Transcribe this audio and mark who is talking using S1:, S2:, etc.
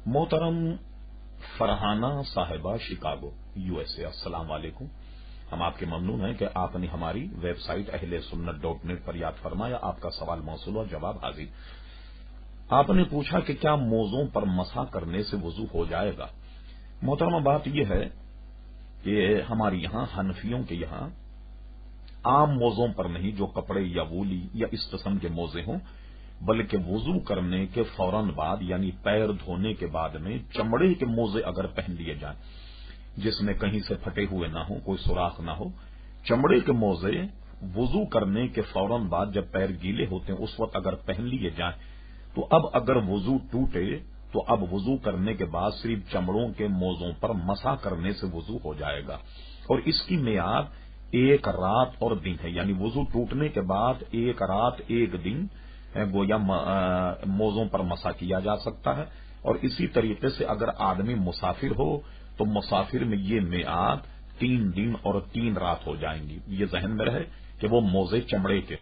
S1: मोहतरम फरहाना साहिबा Chicago USA, अस्सलाम वालेकुम। हम आपके ममनून हैं कि आपने हमारी वेबसाइट ahlesunnat.net पर याद फरमाया। आपका सवाल मौसूल और जवाब हाजिर। आपने पूछा कि क्या मोज़ों पर मसा करने से वजू हो जाएगा। मोहतरमा बात यह है कि हमारे यहां हनफियों के यहां आम मोज़ों पर नहीं, जो कपड़े या वूली या इस किस्म के मोजे हों, बल्कि वजू करने के फौरन बाद यानी पैर धोने के बाद में चमड़े के मोजे अगर पहन लिए जाएं जिसमें कहीं से फटे हुए ना हो, कोई सुराख ना हो, चमड़े के मोजे वजू करने के फौरन बाद जब पैर गीले होते हैं उस वक्त अगर पहन लिए जाएं तो अब अगर वजू टूटे तो अब वजू करने के बाद सिर्फ चमड़ों के मोजों पर मसा करने से वजू हो जाएगा। और इसकी मियाद एक रात और दिन है, यानी वजू टूटने के बाद एक रात एक दिन गोया मोजों पर मसा किया जा सकता है। और इसी तरीके से अगर आदमी मुसाफिर हो तो मुसाफिर में ये मियाद 3 दिन और 3 रात हो जाएंगी। ये जहन में रहे कि वो मोजे चमड़े के